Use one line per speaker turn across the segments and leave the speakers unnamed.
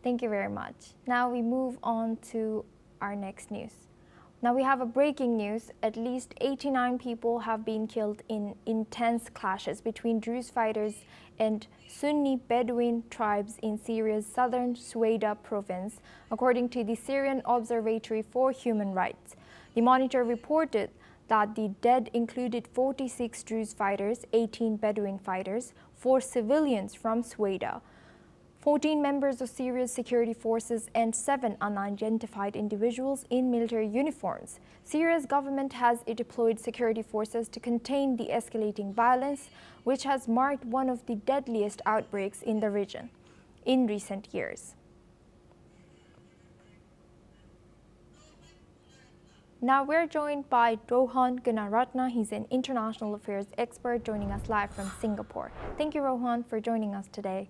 Thank you very much. Now we move on to our next news. Now we have a breaking news. At least 89 people have been killed in intense clashes between Druze fighters and Sunni Bedouin tribes in Syria's southern Sweida province, according to the Syrian Observatory for Human Rights. The monitor reported that the dead included 46 Druze fighters, 18 Bedouin fighters, 4 civilians from Sweida, 14 members of Syria's security forces, and 7 unidentified individuals in military uniforms. Syria's government has deployed security forces to contain the escalating violence, which has marked one of the deadliest outbreaks in the region in recent years. Now we're joined by Rohan Gunaratna. He's an international affairs expert joining us live from Singapore. Thank you, Rohan, for joining us today.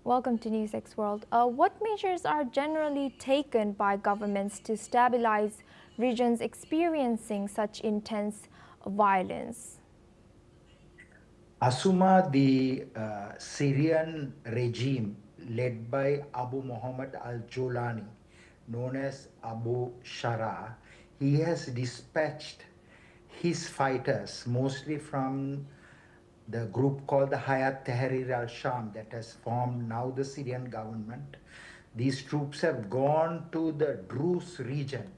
Welcome to NewsX World. What measures are generally taken by governments to stabilize regions experiencing such intense violence?
Asuma, the Syrian regime led by Abu Muhammad al-Jolani, known as Abu Shara, he has dispatched his fighters, mostly from the group called the Hayat Tahrir al-Sham that has formed now the Syrian government. These troops have gone to the Druze region.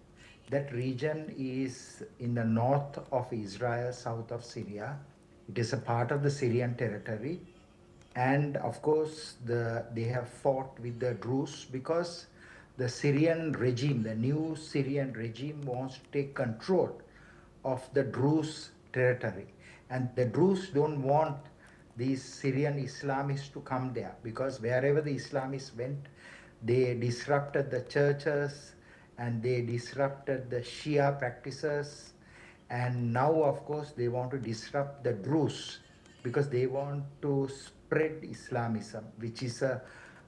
That region is in the north of Israel, south of Syria. It is a part of the Syrian territory. And of course, they have fought with the Druze because the Syrian regime, the new Syrian regime, wants to take control of the Druze territory. And the Druze don't want these Syrian Islamists to come there, because wherever the Islamists went, they disrupted the churches and they disrupted the Shia practices. And now, of course, they want to disrupt the Druze because they want to spread Islamism, which is a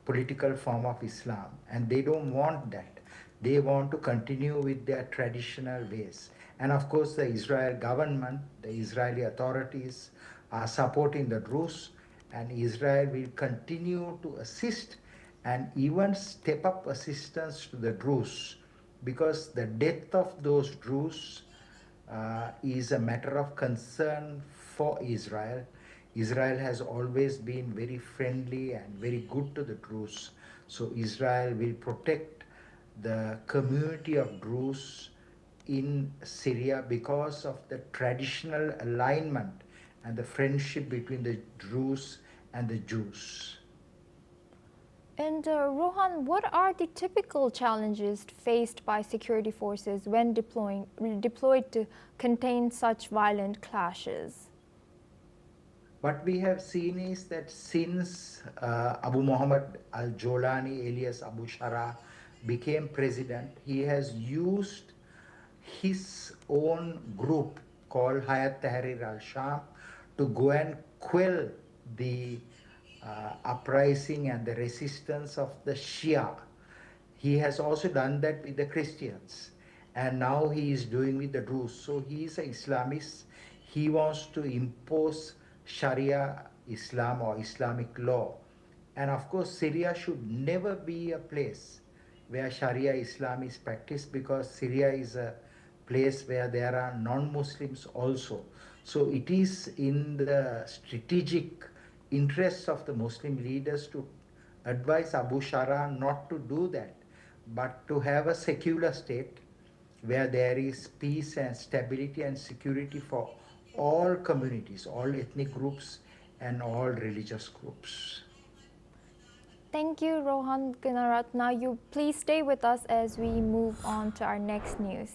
political form of Islam. And they don't want that. They want to continue with their traditional ways. And of course, the Israel government, the Israeli authorities are supporting the Druze, and Israel will continue to assist and even step up assistance to the Druze, because the death of those Druze is a matter of concern for Israel. Israel has always been very friendly and very good to the Druze. So Israel will protect the community of Druze in Syria because of the traditional alignment and the friendship between the Druze and the Jews.
And Rohan, what are the typical challenges faced by security forces when deployed to contain such violent clashes?
What we have seen is that since Abu Muhammad al-Jolani, alias Abu Shara, became president, he has used his own group called Hayat Tahrir al-Sham to go and quell the uprising and the resistance of the Shia. He has also done that with the Christians, and now he is doing with the Druze. So he is an Islamist. He wants to impose Sharia Islam or Islamic law. And of course, Syria should never be a place where Sharia Islam is practiced, because Syria is a place where there are non-Muslims also. So it is in the strategic interests of the Muslim leaders to advise Abu Shara not to do that, but to have a secular state where there is peace and stability and security for all communities, all ethnic groups and all religious groups.
Thank you, Rohan Gunaratna. You please stay with us as we move on to our next news.